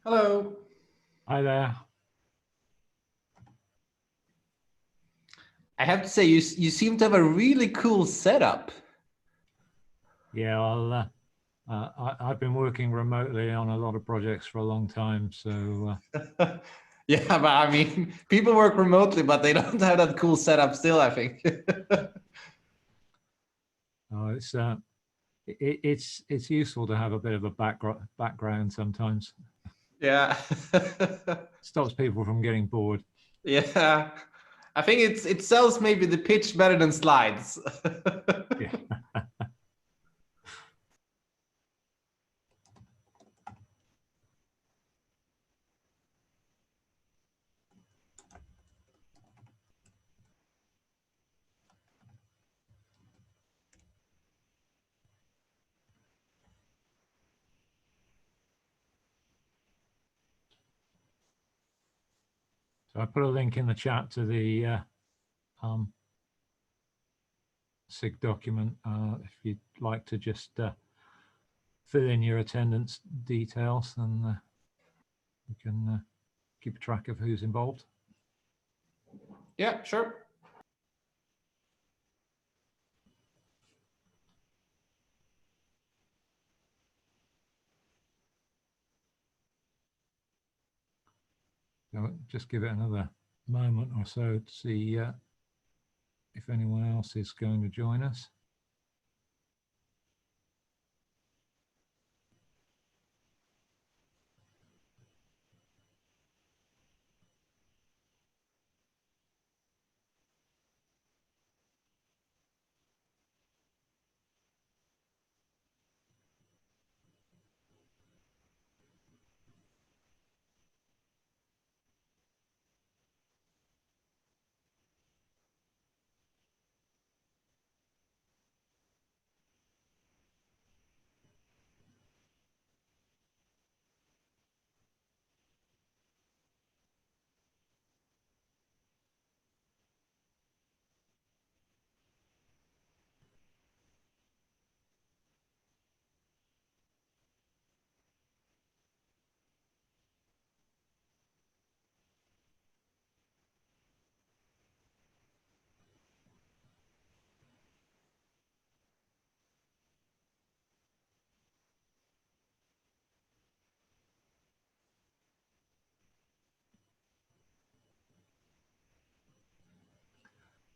Hello. Hi there. I have to say, you seem to have a really cool setup. Yeah, I've been working remotely on a lot of projects for a long time, so Yeah, but I mean, people work remotely, but they don't have that cool setup still, I think. it's it's useful to have a bit of a background sometimes. Yeah. Stops people from getting bored. Yeah. I think it sells maybe the pitch better than slides. Yeah. So I put a link in the chat to the SIG document if you'd like to just fill in your attendance details, and you can keep track of who's involved. Yeah, sure. So just give it another moment or so to see if anyone else is going to join us.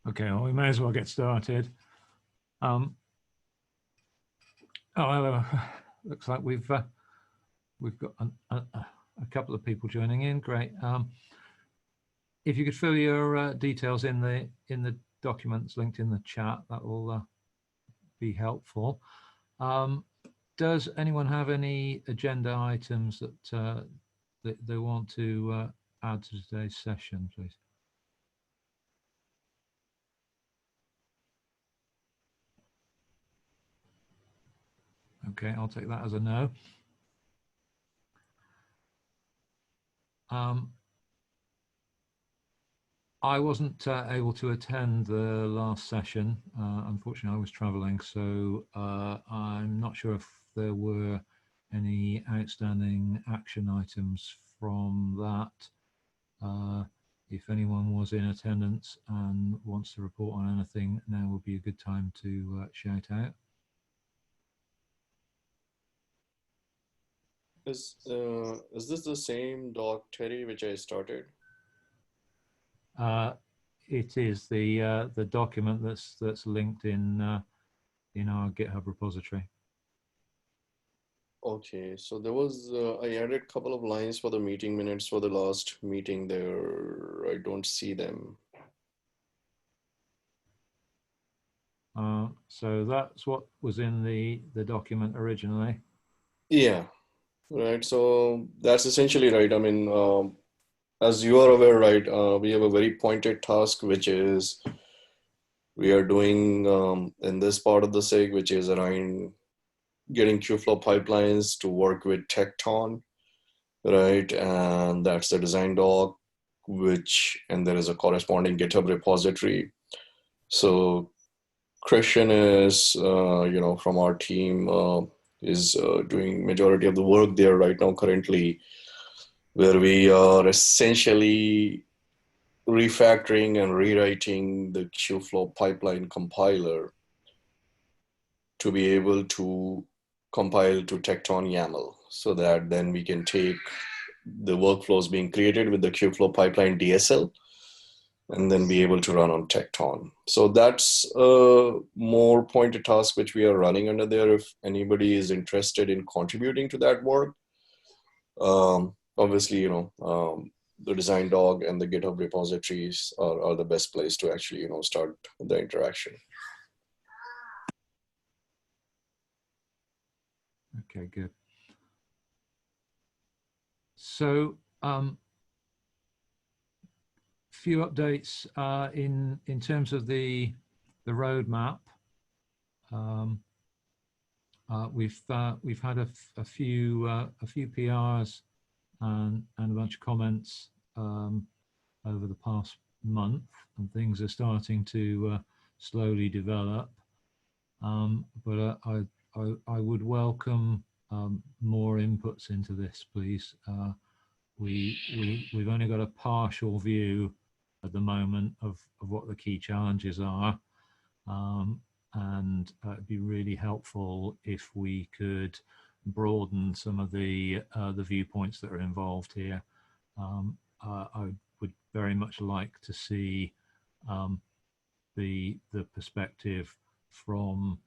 Okay, well, we may as well get started. Oh, hello. Looks like we've got a couple of people joining in. Great. If you could fill your details in the documents linked in the chat, that will be helpful. Does anyone have any agenda items that they want to add to today's session, please? Okay, I'll take that as a no. I wasn't able to attend the last session. Unfortunately, I was traveling, so I'm not sure if there were any outstanding action items from that. If anyone was in attendance and wants to report on anything, now would be a good time to shout out. Is this the same doc, Terry, which I started? It is the document that's linked in our GitHub repository. Okay, so there was I added a couple of lines for the meeting minutes for the last meeting there. I don't see them. So that's what was in the document originally. Yeah, right. So that's essentially right. I mean, as you are aware, right, we have a very pointed task, which is we are doing in this part of the SIG, which is around getting Qflow pipelines to work with Tecton, right? And that's the design doc, and there is a corresponding GitHub repository. So Christian is, from our team, is doing majority of the work there right now currently. where we are essentially refactoring and rewriting the Qflow pipeline compiler to be able to compile to Tecton YAML, so that then we can take the workflows being created with the Qflow pipeline DSL and then be able to run on Tecton. So that's a more pointed task which we are running under there. If anybody is interested in contributing to that work, obviously, the design dog and the GitHub repositories are the best place to actually, start the interaction. Okay, good. So, few updates in terms of the roadmap. We've had a few PRs and a bunch of comments over the past month, and things are starting to slowly develop. But I would welcome more inputs into this, please. We've only got a partial view at the moment of what the key challenges are, and it'd be really helpful if we could broaden some of the viewpoints that are involved here. I would very much like to see the perspective from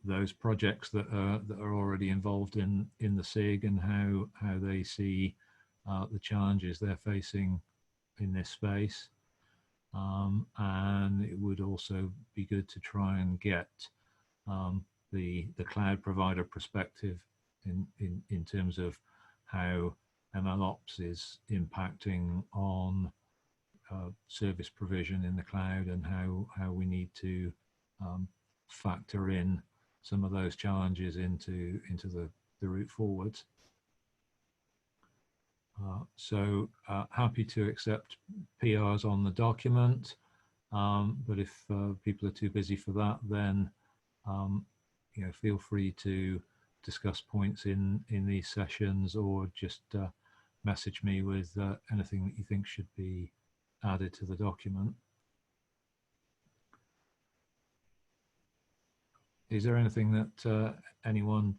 those projects that are already involved in the SIG, and how they see the challenges they're facing in this space. And it would also be good to try and get the cloud provider perspective in terms of how MLOps is impacting on service provision in the cloud, and how we need to factor in some of those challenges into the route forwards. So happy to accept PRs on the document, but if people are too busy for that, then feel free to discuss points in these sessions, or just message me with anything that you think should be added to the document. Is there anything that anyone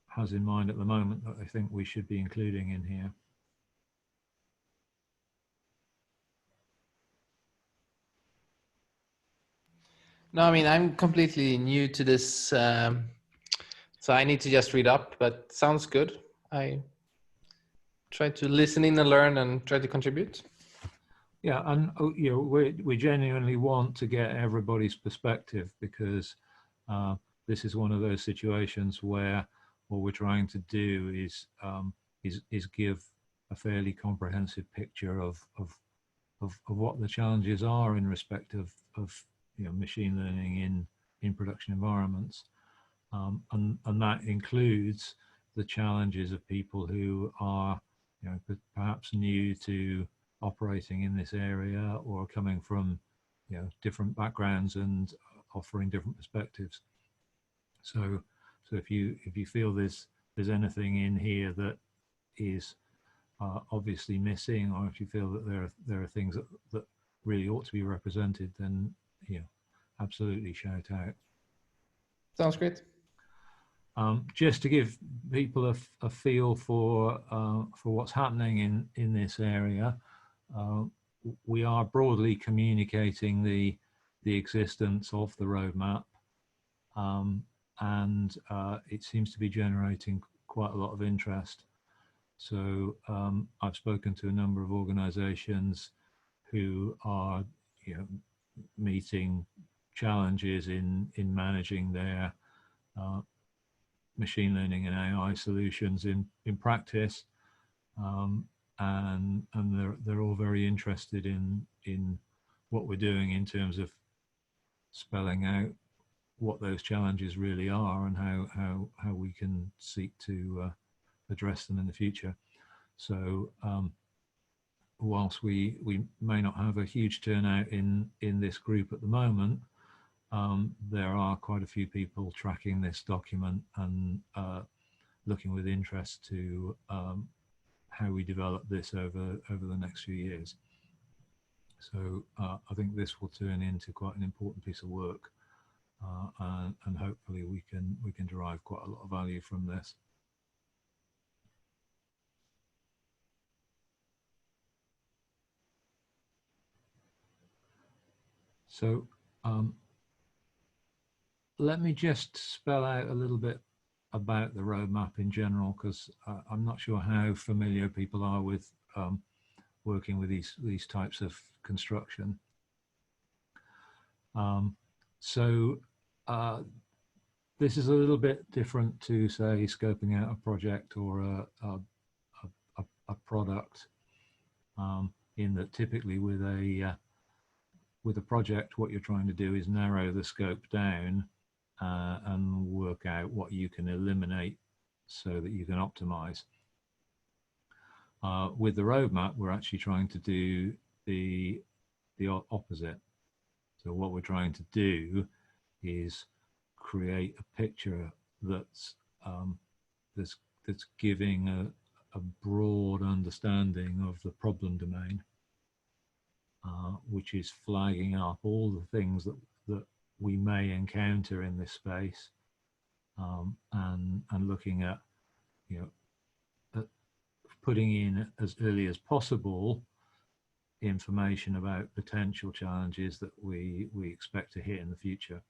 has in mind at the moment that I think we should be including in here? No, I mean, I'm completely new to this, so I need to just read up, but sounds good. I try to listen in and learn and try to contribute. Yeah, and we genuinely want to get everybody's perspective, because this is one of those situations where what we're trying to do is give a fairly comprehensive picture of what the challenges are in respect of machine learning in production environments, and that includes the challenges of people who are perhaps new to operating in this area, or coming from different backgrounds and offering different perspectives. So if you feel there's anything in here that is obviously missing, or if you feel that there are things that really ought to be represented, then absolutely shout out. Sounds great. Just to give people a feel for what's happening in this area, we are broadly communicating the existence of the roadmap, and it seems to be generating quite a lot of interest. So I've spoken to a number of organizations who are meeting challenges in managing their machine learning and AI solutions in practice, and they're all very interested in what we're doing in terms of spelling out what those challenges really are, and how we can seek to address them in the future. So whilst we may not have a huge turnout in this group at the moment, there are quite a few people tracking this document and looking with interest to how we develop this over the next few years. So I think this will turn into quite an important piece of work, and hopefully we can derive quite a lot of value from this. So let me just spell out a little bit about the roadmap in general, because I'm not sure how familiar people are with working with these types of construction. So this is a little bit different to, say, scoping out a project or a product, in that typically with a project, what you're trying to do is narrow the scope down and work out what you can eliminate so that you can optimize. With the roadmap, we're actually trying to do the opposite. So what we're trying to do is create a picture that's giving a broad understanding of the problem domain, which is flagging up all the things that we may encounter in this space, and looking at, putting in as early as possible information about potential challenges that we expect to hit in the future.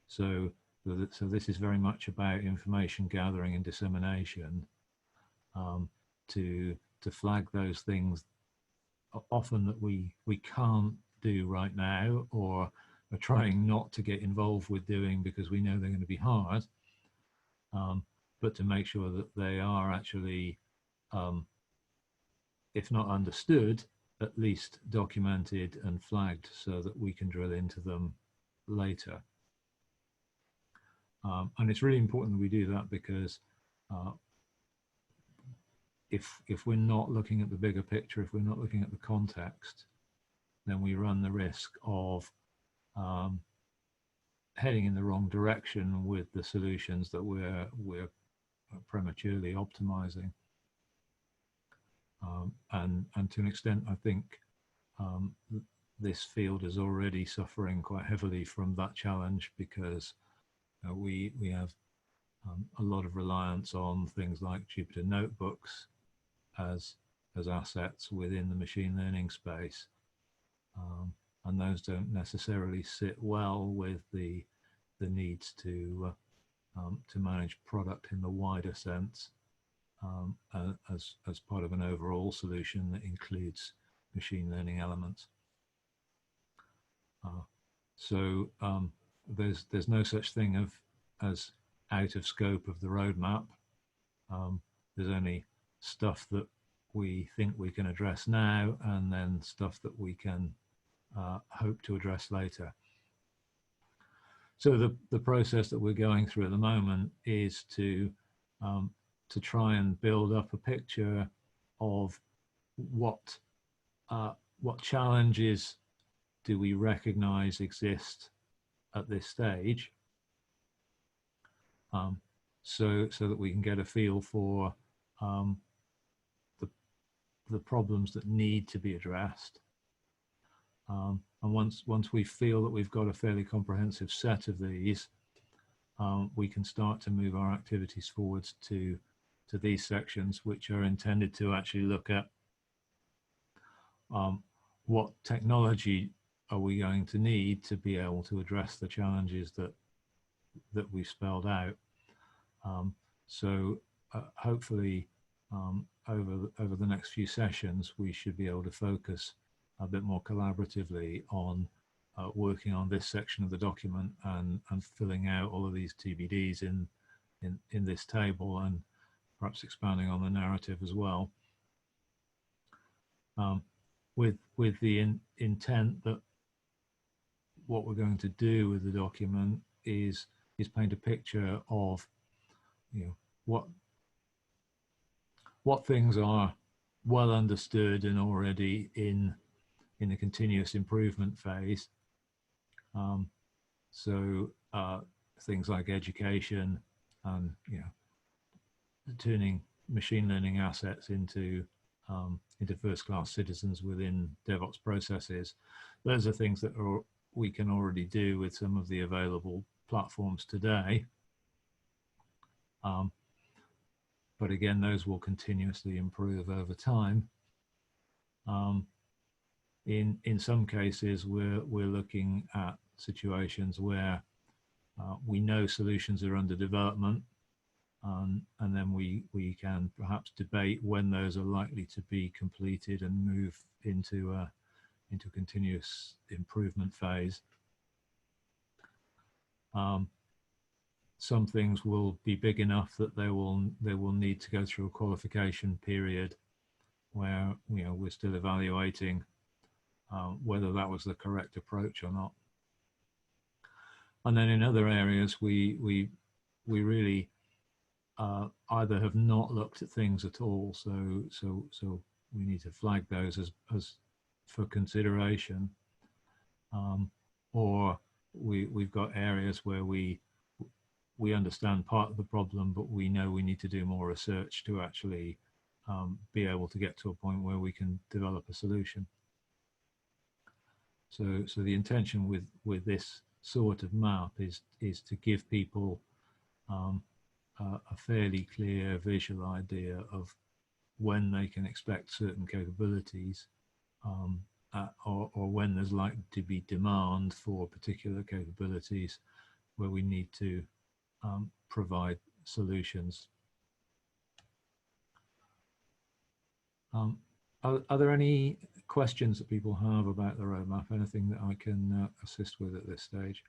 So this is very much about information gathering and dissemination, to flag those things often that we can't do right now, or are trying not to get involved with doing because we know they're going to be hard, but to make sure that they are actually, if not understood, at least documented and flagged so that we can drill into them later. And it's really important that we do that, because if we're not looking at the bigger picture, if we're not looking at the context, then we run the risk of heading in the wrong direction with the solutions that we're prematurely optimizing. And to an extent, I think this field is already suffering quite heavily from that challenge, because we have a lot of reliance on things like Jupyter notebooks as assets within the machine learning space, and those don't necessarily sit well with the needs to manage product in the wider sense, as part of an overall solution that includes machine learning elements. So there's no such thing as out of scope of the roadmap. There's only stuff that we think we can address now, and then stuff that we can hope to address later. So the process that we're going through at the moment is to try and build up a picture of what challenges do we recognize exist at this stage, so that we can get a feel for the problems that need to be addressed. And once we feel that we've got a fairly comprehensive set of these, we can start to move our activities forwards to these sections, which are intended to actually look at what technology are we going to need to be able to address the challenges that we spelled out. So hopefully over the next few sessions, we should be able to focus a bit more collaboratively on working on this section of the document and filling out all of these TBDs in this table, and perhaps expanding on the narrative as well, with the intent that what we're going to do with the document is paint a picture of, what things are well understood and already in the continuous improvement phase. So things like education and turning machine learning assets into first-class citizens within DevOps processes. Those are things that we can already do with some of the available platforms today. But again, those will continuously improve over time. In some cases, we're looking at situations where we know solutions are under development, and then we can perhaps debate when those are likely to be completed and move into a continuous improvement phase. Some things will be big enough that they will need to go through a qualification period where we're still evaluating whether that was the correct approach or not. And then in other areas, we really either have not looked at things at all, so we need to flag those as for consideration, or we've got areas where we understand part of the problem, but we know we need to do more research to actually be able to get to a point where we can develop a solution. So the intention with this sort of map is to give people a fairly clear visual idea of when they can expect certain capabilities, or when there's likely to be demand for particular capabilities where we need to provide solutions. Are there any questions that people have about the roadmap? Anything that I can assist with at this stage?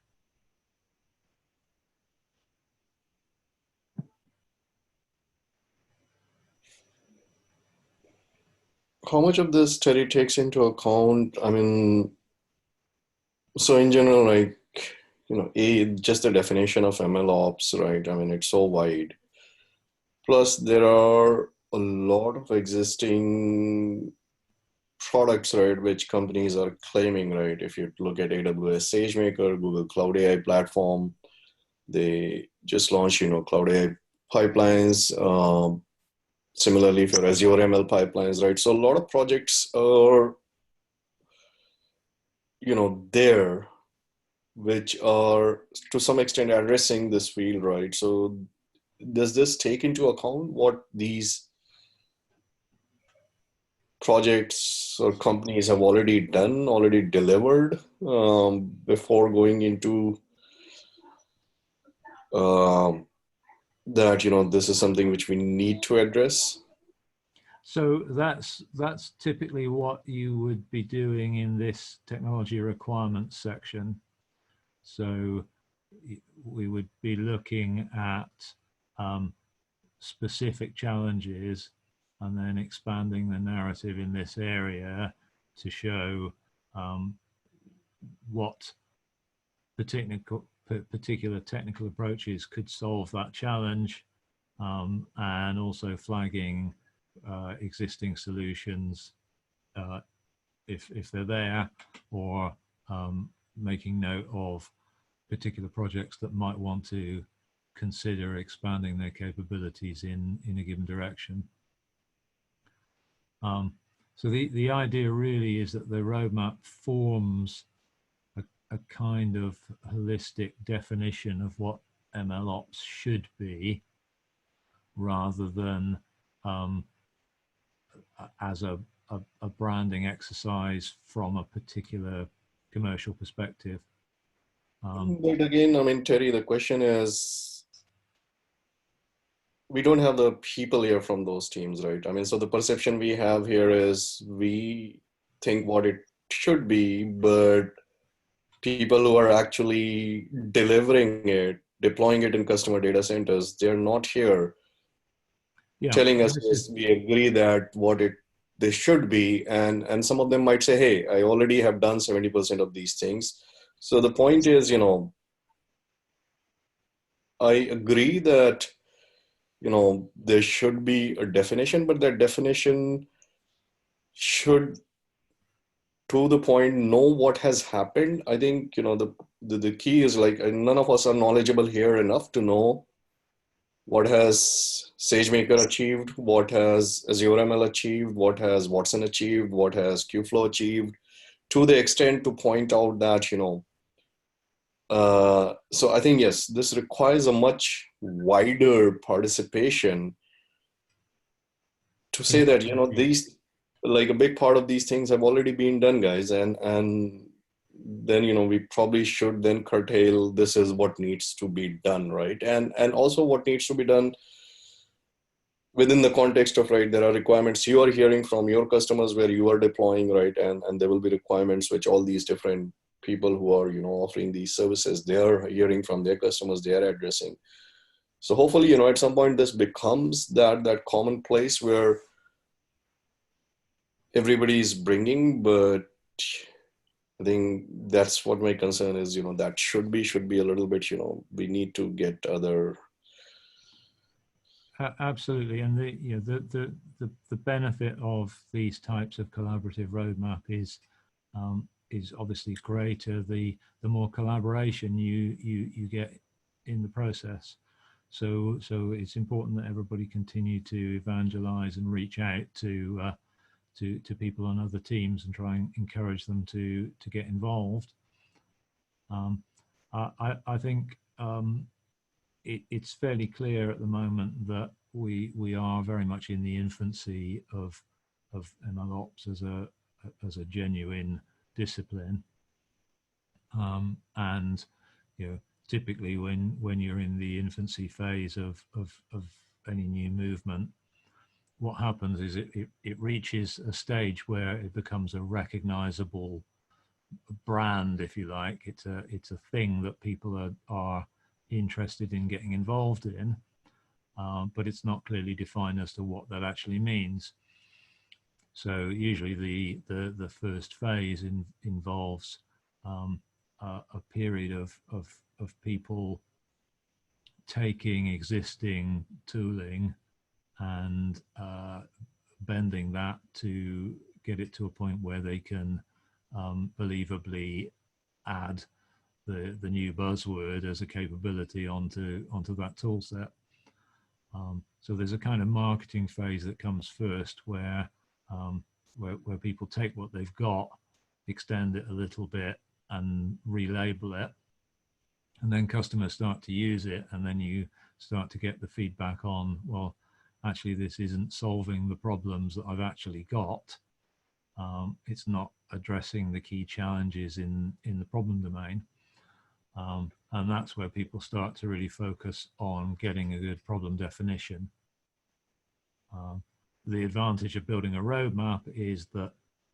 How much of this study takes into account, I mean, so in general, like, just the definition of MLOps, right? I mean, it's so wide. Plus, there are a lot of existing products, right, which companies are claiming, right? If you look at AWS SageMaker, Google Cloud AI Platform, they just launched, Cloud AI pipelines. Similarly, for Azure ML pipelines, right? So a lot of projects are, there, which are to some extent addressing this field, right? So does this take into account what these projects or companies have already done, already delivered, before going into that, this is something which we need to address? So that's typically what you would be doing in this technology requirements section. So we would be looking at specific challenges and then expanding the narrative in this area to show what particular technical approaches could solve that challenge, and also flagging existing solutions if they're there, or making note of particular projects that might want to consider expanding their capabilities in a given direction. So the idea really is that the roadmap forms a kind of holistic definition of what MLOps should be, rather than as a branding exercise from a particular commercial perspective. But again, I mean, Terry, the question is, we don't have the people here from those teams, right? I mean, so the perception we have here is we think what it should be, but people who are actually delivering it, deploying it in customer data centers, they're not here telling us, yes, we agree that they should be. And some of them might say, hey, I already have done 70% of these things. So the point is, I agree that, there should be a definition, but that definition should, to the point, know what has happened. I think, the key is, like, none of us are knowledgeable here enough to know what has SageMaker achieved, what has Azure ML achieved, what has Watson achieved, what has Qflow achieved, to the extent to point out that, so I think, yes, this requires a much wider participation to say that, these, like a big part of these things have already been done, guys. And then, we probably should then curtail, this is what needs to be done, right? And also what needs to be done within the context of, right, there are requirements you are hearing from your customers where you are deploying, right? And there will be requirements which all these different people who are, offering these services, they are hearing from their customers, they are addressing. So hopefully, at some point this becomes that common place where everybody is bringing, but I think that's what my concern is, that should be a little bit, we need to get other. Absolutely, and the benefit of these types of collaborative roadmap is obviously greater the more collaboration you get in the process. So it's important that everybody continue to evangelize and reach out to people on other teams and try and encourage them to get involved. I think it's fairly clear at the moment that we are very much in the infancy of MLOps as a genuine discipline, and typically when you're in the infancy phase of any new movement, what happens is it reaches a stage where it becomes a recognizable brand, if you like. It's a thing that people are interested in getting involved in, but it's not clearly defined as to what that actually means. So usually the first phase involves a period of people taking existing tooling and bending that to get it to a point where they can believably add the new buzzword as a capability onto that tool set. So there's a kind of marketing phase that comes first where people take what they've got, extend it a little bit and relabel it, and then customers start to use it, and then you start to get the feedback on, well, actually this isn't solving the problems that I've actually got. It's not addressing the key challenges in the problem domain. And that's where people start to really focus on getting a good problem definition. The advantage of building a roadmap is that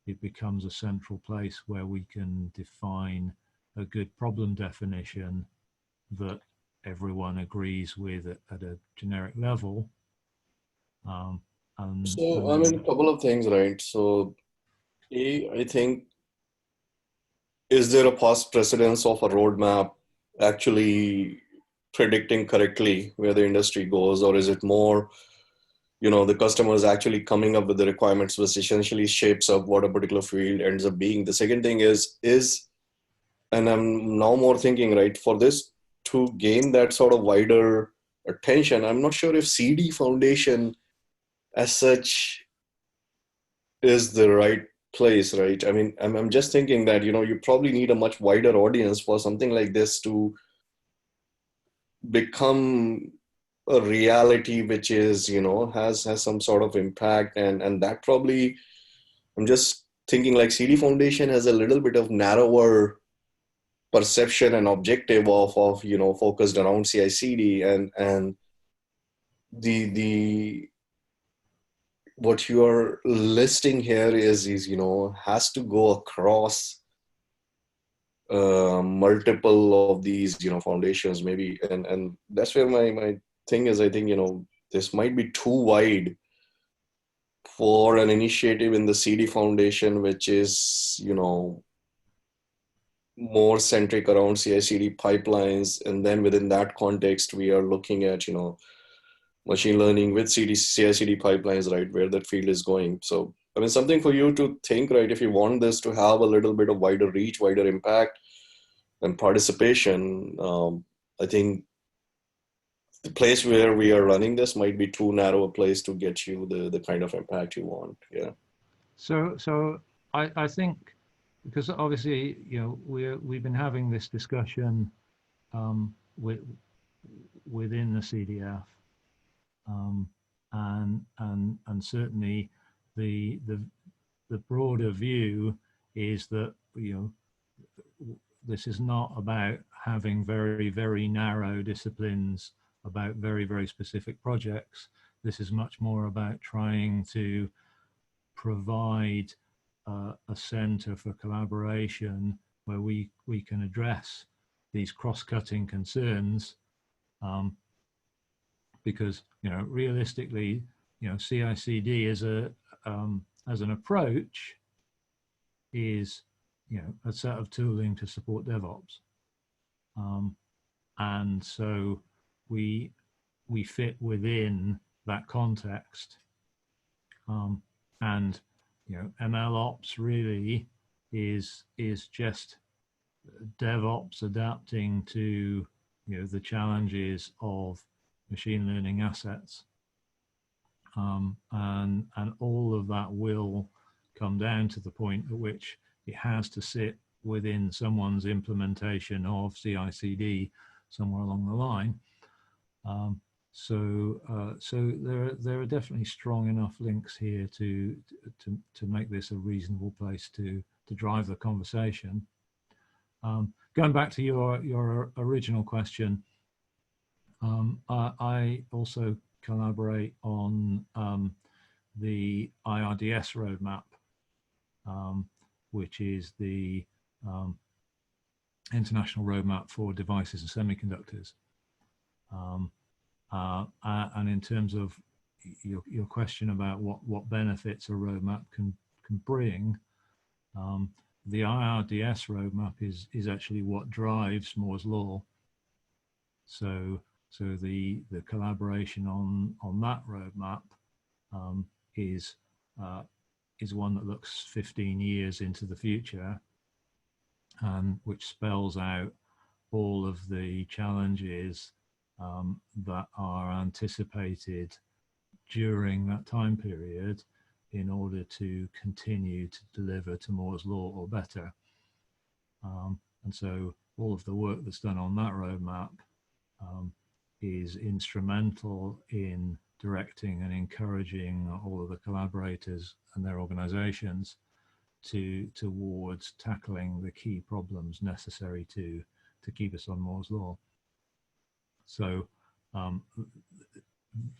it becomes a central place where we can define a good problem definition that everyone agrees with at a generic level. So, I mean, a couple of things, right? So, I think, is there a past precedence of a roadmap actually predicting correctly where the industry goes, or is it more, the customers actually coming up with the requirements, which essentially shapes up what a particular field ends up being? The second thing is, and I'm now more thinking, right, for this to gain that sort of wider attention, I'm not sure if CD Foundation as such is the right place, right? I mean, I'm just thinking that, you probably need a much wider audience for something like this to become a reality, which is, has some sort of impact. And that probably, I'm just thinking like CD Foundation has a little bit of narrower perception and objective of focused around CI/CD, and the what you are listing here is has to go across multiple of these foundations maybe, and that's where my thing is. I think this might be too wide for an initiative in the CD Foundation, which is more centric around CI/CD pipelines, and then within that context we are looking at machine learning with CI/CD pipelines, right, where that field is going. So I mean, something for you to think, right, if you want this to have a little bit of wider reach, wider impact and participation, I think the place where we are running this might be too narrow a place to get you the kind of impact you want. Yeah. So I think, because obviously, you know, we've been having this discussion within the CDF, and certainly the broader view is that, you know, this is not about having very narrow disciplines about very specific projects. This is much more about trying to provide a center for collaboration where we can address these cross-cutting concerns, because, you know, realistically, you know, CI/CD as an approach is, you know, a set of tooling to support DevOps, and so we fit within that context, and, you know, MLOps really is just DevOps adapting to, you know, the challenges of machine learning assets, and all of that will come down to the point at which it has to sit within someone's implementation of CI/CD somewhere along the line. So there are definitely strong enough links here to make this a reasonable place to drive the conversation. Going back to your original question, I also collaborate on the IRDS roadmap, which is the international roadmap for devices and semiconductors. And in terms of your question about what benefits a roadmap can bring, the IRDS roadmap is actually what drives Moore's law. So the collaboration on that roadmap is one that looks 15 years into the future, and which spells out all of the challenges that are anticipated during that time period in order to continue to deliver to Moore's law or better. And so all of the work that's done on that roadmap is instrumental in directing and encouraging all of the collaborators and their organizations towards tackling the key problems necessary to keep us on Moore's law. So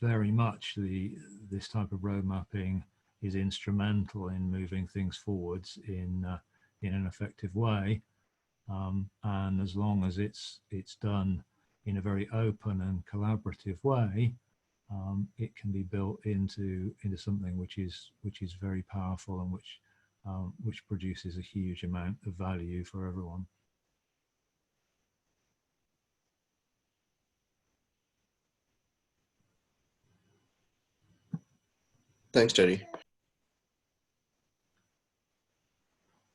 very much this type of road mapping is instrumental in moving things forwards in an effective way, and as long as it's done in a very open and collaborative way, it can be built into something which is very powerful and which produces a huge amount of value for everyone. Thanks, Terry.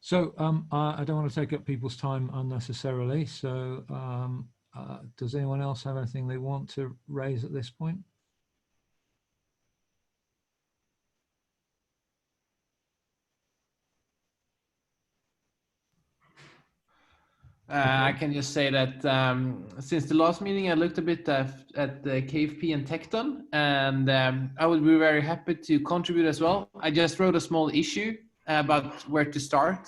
So I don't want to take up people's time unnecessarily. So does anyone else have anything they want to raise at this point? I can just say that since the last meeting, I looked a bit at the KFP and Tecton, and I would be very happy to contribute as well. I just wrote a small issue about where to start.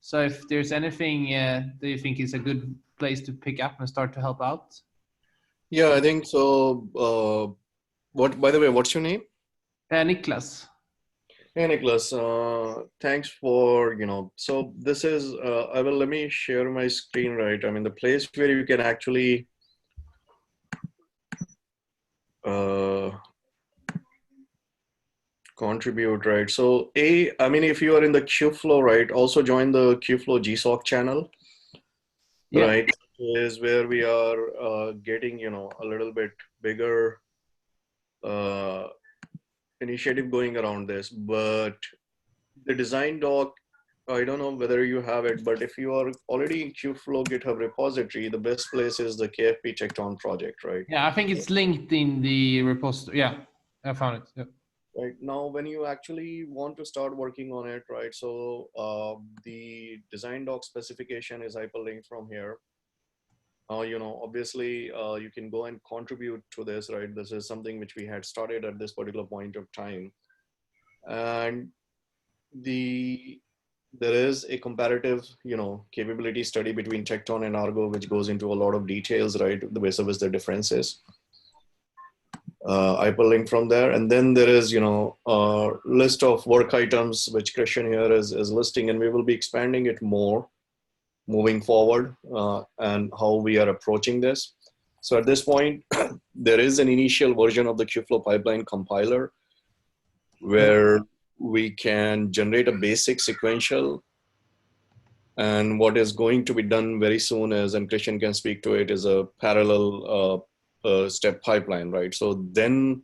So if there's anything that you think is a good place to pick up and start to help out. Yeah, I think so. By the way, what's your name? Niklas. Hey, Nicholas, thanks for, so this is, let me share my screen, right? I mean, the place where you can actually contribute, right? So I mean, if you are in the Qflow, right, also join the Qflow GSOC channel, yeah. Right? Is where we are getting, a little bit bigger initiative going around this, but the design doc I don't know whether you have it, but if you are already in Kubeflow GitHub repository, the best place is the KFP Tekton project, right? Yeah, I think it's linked in the repository. Yeah, I found it. Yeah. Right now, when you actually want to start working on it, right? So the design doc specification is hyperlinked from here. Obviously, you can go and contribute to this, right? This is something which we had started at this particular point of time, and there is a comparative, capability study between Tekton and Argo, which goes into a lot of details, right? The base of which the differences. Hyperlink from there, and then there is, a list of work items which Christian here is listing, and we will be expanding it more moving forward, and how we are approaching this. So at this point, there is an initial version of the Kubeflow pipeline compiler where we can generate a basic sequential. And what is going to be done very soon is, and Christian can speak to it, is a parallel step pipeline, right? So then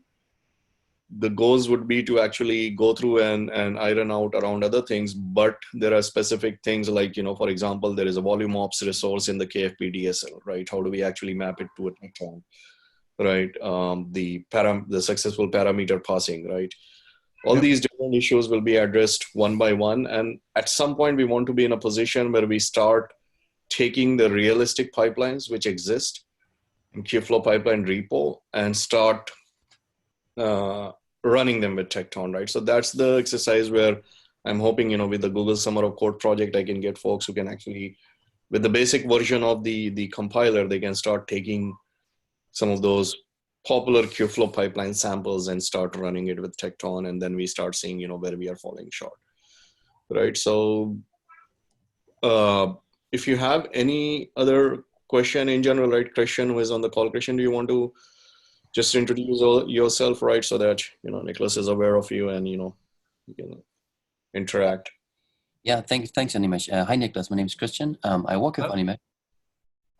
the goals would be to actually go through and iron out around other things, but there are specific things like, for example, there is a volume ops resource in the KFP DSL, right? How do we actually map it to a Tekton, right? The successful parameter passing, right? All these different issues will be addressed one by one. And at some point, we want to be in a position where we start taking the realistic pipelines which exist in Kubeflow pipeline repo and start running them with Tekton, right? So that's the exercise where I'm hoping, with the Google Summer of Code project, I can get folks who can actually, with the basic version of the compiler, they can start taking some of those popular Kubeflow pipeline samples and start running it with Tekton, and then we start seeing, where we are falling short, right? So if you have any other question in general, right, Christian, who is on the call, Christian, do you want to just introduce yourself, right, so that, Nicholas is aware of you and, you can interact. Yeah, thanks, Animesh. Hi, Nicholas. My name is Christian. I work with Animesh,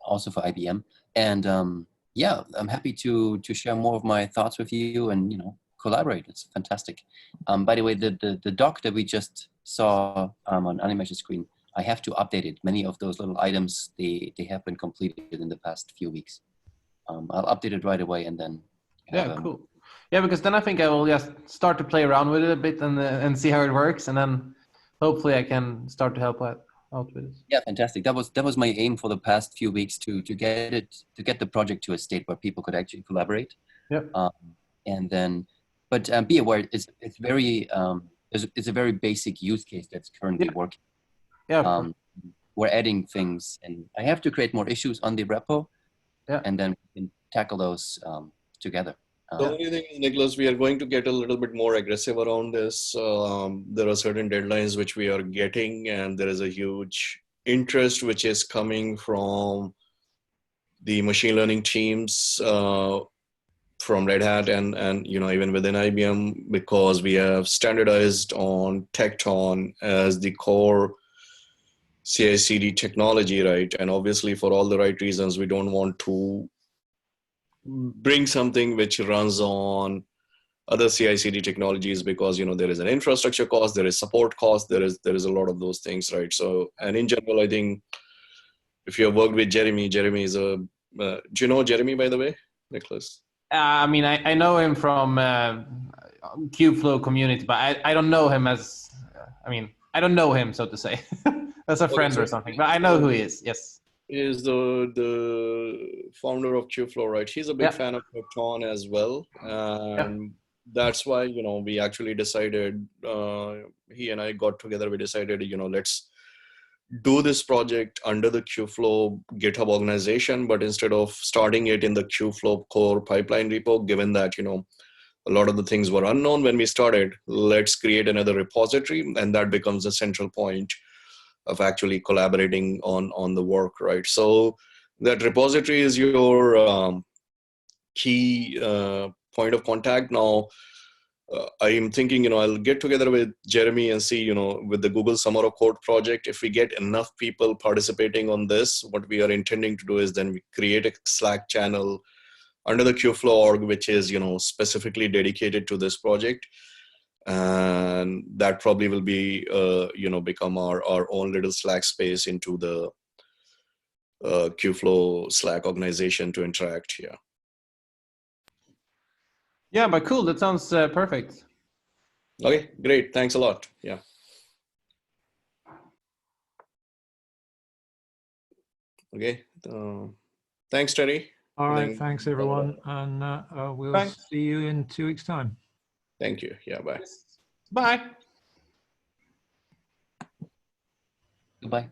also for IBM, and yeah, I'm happy to share more of my thoughts with you and collaborate. It's fantastic. By the way, the doc that we just saw on Animesh's screen, I have to update it. Many of those little items they have been completed in the past few weeks. I'll update it right away and then. Cool. Yeah, because then I think I will just start to play around with it a bit and see how it works, and then hopefully I can start to help out with it. Yeah, fantastic. That was my aim for the past few weeks to get the project to a state where people could actually collaborate. Yeah. And then, but be aware, it's very it's a very basic use case that's currently working. Yeah. We're adding things, and I have to create more issues on the repo. Yeah. And then we can tackle those together. The only thing is, Nicholas, we are going to get a little bit more aggressive around this. There are certain deadlines which we are getting, and there is a huge interest which is coming from the machine learning teams from Red Hat and even within IBM, because we have standardized on Tekton as the core CI/CD technology, right? And obviously, for all the right reasons, we don't want to bring something which runs on other CI/CD technologies, because there is an infrastructure cost, there is support cost, there is a lot of those things, right? So, and in general, I think if you have worked with Jeremy is do you know Jeremy, by the way, Nicholas? I mean, I know him from Kubeflow community, but I don't know him as. I don't know him, so to say, as a friend or something. But I know who he is. Yes. Is the founder of Kubeflow, right? He's a big fan of Tekton as well, and that's why we actually decided. He and I got together. We decided, let's do this project under the Kubeflow GitHub organization, but instead of starting it in the Kubeflow core pipeline repo, given that a lot of the things were unknown when we started, let's create another repository, and that becomes a central point of actually collaborating on the work, right? So that repository is your key point of contact. Now, I'm thinking, I'll get together with Jeremy and see, with the Google Summer of Code project, if we get enough people participating on this, what we are intending to do is then we create a Slack channel under the Kubeflow org, which is, specifically dedicated to this project. and that probably will be become our own little Slack space into the Qflow Slack organization to interact. Yeah, but cool. That sounds perfect. Okay, great. Thanks a lot. Yeah. Okay. Thanks, Terry. All right. Thanks, everyone. And we'll see you in 2 weeks' time. Thank you. Yeah, bye. Bye. Goodbye.